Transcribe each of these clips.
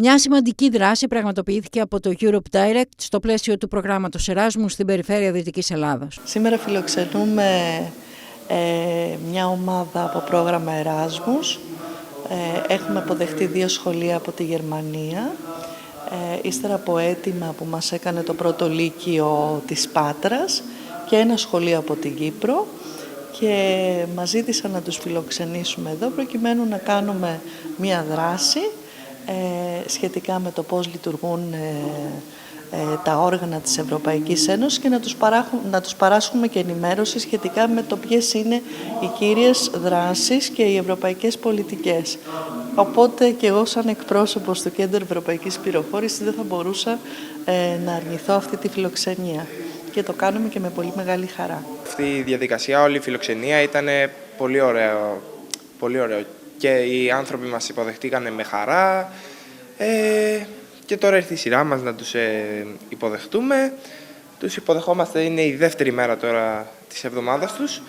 Μια σημαντική δράση πραγματοποιήθηκε από το Europe Direct στο πλαίσιο του προγράμματος Εράσμου στην περιφέρεια Δυτικής Ελλάδος. Σήμερα φιλοξενούμε μια ομάδα από πρόγραμμα Εράσμους. Έχουμε αποδεχτεί 2 σχολεία από τη Γερμανία. Ύστερα από αίτημα που μας έκανε το πρώτο λύκειο της Πάτρας και ένα σχολείο από την Κύπρο, και μας ζήτησαν να τους φιλοξενήσουμε εδώ προκειμένου να κάνουμε μία δράση σχετικά με το πώς λειτουργούν τα όργανα της Ευρωπαϊκής Ένωσης και να τους παράσχουμε και ενημέρωση σχετικά με το ποιες είναι οι κύριες δράσεις και οι ευρωπαϊκές πολιτικές. Οπότε και εγώ σαν εκπρόσωπος του Κέντρου Ευρωπαϊκής Πληροφόρησης δεν θα μπορούσα να αρνηθώ αυτή τη φιλοξενία και το κάνουμε και με πολύ μεγάλη χαρά. Αυτή η διαδικασία, όλη η φιλοξενία ήταν πολύ ωραίο και οι άνθρωποι μας υποδεχτήκαν με χαρά και τώρα ήρθε η σειρά μας να τους υποδεχτούμε. Τους υποδεχόμαστε, είναι η δεύτερη μέρα τώρα της εβδομάδας τους.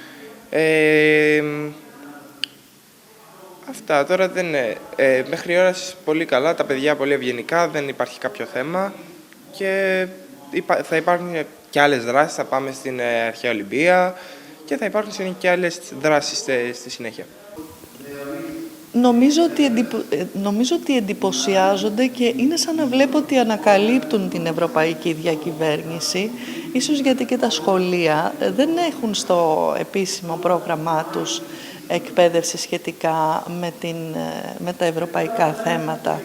Αυτά τώρα δεν είναι. Μέχρι ώρας πολύ καλά, τα παιδιά πολύ ευγενικά, δεν υπάρχει κάποιο θέμα και θα υπάρχουν και άλλες δράσεις, θα πάμε στην Αρχαία Ολυμπία και θα υπάρχουν και άλλες δράσεις στη συνέχεια. Νομίζω ότι εντυπωσιάζονται και είναι σαν να βλέπω ότι ανακαλύπτουν την ευρωπαϊκή διακυβέρνηση, ίσως γιατί και τα σχολεία δεν έχουν στο επίσημο πρόγραμμά τους εκπαίδευση σχετικά με τα ευρωπαϊκά θέματα.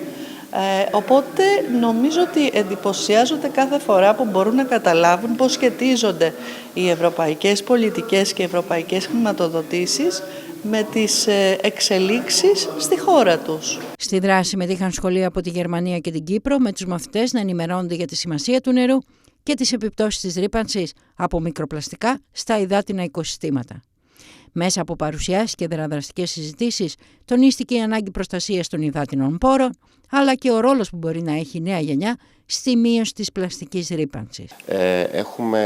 Οπότε νομίζω ότι εντυπωσιάζονται κάθε φορά που μπορούν να καταλάβουν πώς σχετίζονται οι ευρωπαϊκές πολιτικές και οι ευρωπαϊκές χρηματοδοτήσεις με τις εξελίξεις στη χώρα τους. Στη δράση συμμετείχαν σχολεία από τη Γερμανία και την Κύπρο, με τους μαθητές να ενημερώνονται για τη σημασία του νερού και τις επιπτώσεις της ρύπανσης από μικροπλαστικά στα υδάτινα οικοσυστήματα. Μέσα από παρουσιάσεις και δραστικές συζητήσεις τονίστηκε η ανάγκη προστασίας των υδάτινων πόρων, αλλά και ο ρόλος που μπορεί να έχει η νέα γενιά στη μείωση της πλαστικής ρύπανσης. Έχουμε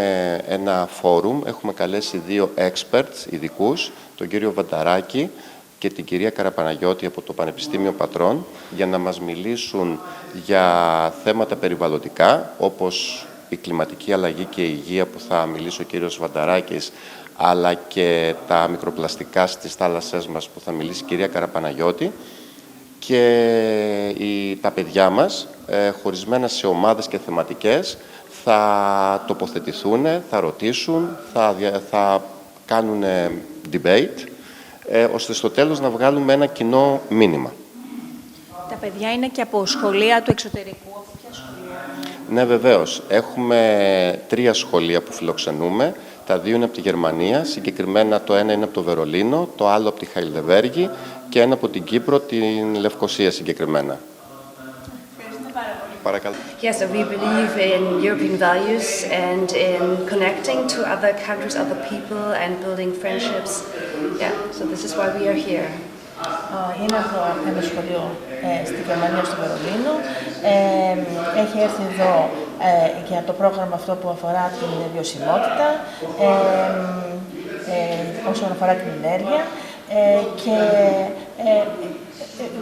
ένα φόρουμ, έχουμε καλέσει 2 experts ειδικούς, τον κύριο Βανταράκη και την κυρία Καραπαναγιώτη από το Πανεπιστήμιο Πατρών, για να μας μιλήσουν για θέματα περιβαλλοντικά, όπως η κλιματική αλλαγή και η υγεία που θα μιλήσει ο κύριος Βανταράκης, αλλά και τα μικροπλαστικά στις θάλασσές μας που θα μιλήσει η κυρία Καραπαναγιώτη, και τα παιδιά μας, χωρισμένα σε ομάδες και θεματικές, θα τοποθετηθούν, θα ρωτήσουν, θα κάνουν debate, ώστε στο τέλος να βγάλουμε ένα κοινό μήνυμα. Τα παιδιά είναι και από σχολεία του εξωτερικού, από ποια σχολεία? Ναι, βεβαίως. Έχουμε 3 σχολεία που φιλοξενούμε. Τα 2 είναι από τη Γερμανία, συγκεκριμένα το ένα είναι από το Βερολίνο, το άλλο από τη Χαϊλεβέργη και ένα από την Κύπρο, την Λευκοσία συγκεκριμένα. Ευχαριστώ πάρα πολύ. Παρακαλώ. Yes, so we believe in European values and in connecting to other countries, other people and building friendships. Yeah, so this is why we are here. Είναι ένα σχολείο στη Γερμανία, στο Βερολίνο. Έχει έρθει εδώ για το πρόγραμμα αυτό που αφορά την βιωσιμότητα, όσον αφορά την ενέργεια, και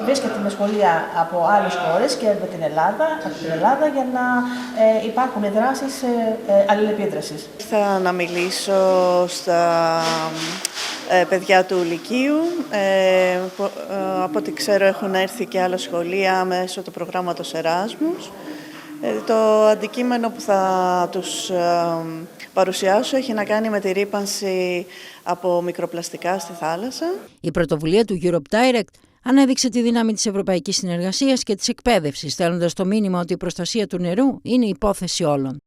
βρίσκεται με σχολεία από άλλες χώρες και από την Ελλάδα για να υπάρχουν δράσεις αλληλεπίδρασης. Θα να μιλήσω στα παιδιά του Λυκείου. Από ό,τι ξέρω έχουν έρθει και άλλα σχολεία μέσω του προγράμματος Εράσμους. Το αντικείμενο που θα τους παρουσιάσω έχει να κάνει με τη ρύπανση από μικροπλαστικά στη θάλασσα. Η πρωτοβουλία του Europe Direct ανέδειξε τη δύναμη της ευρωπαϊκής συνεργασίας και της εκπαίδευσης, στέλνοντας το μήνυμα ότι η προστασία του νερού είναι υπόθεση όλων.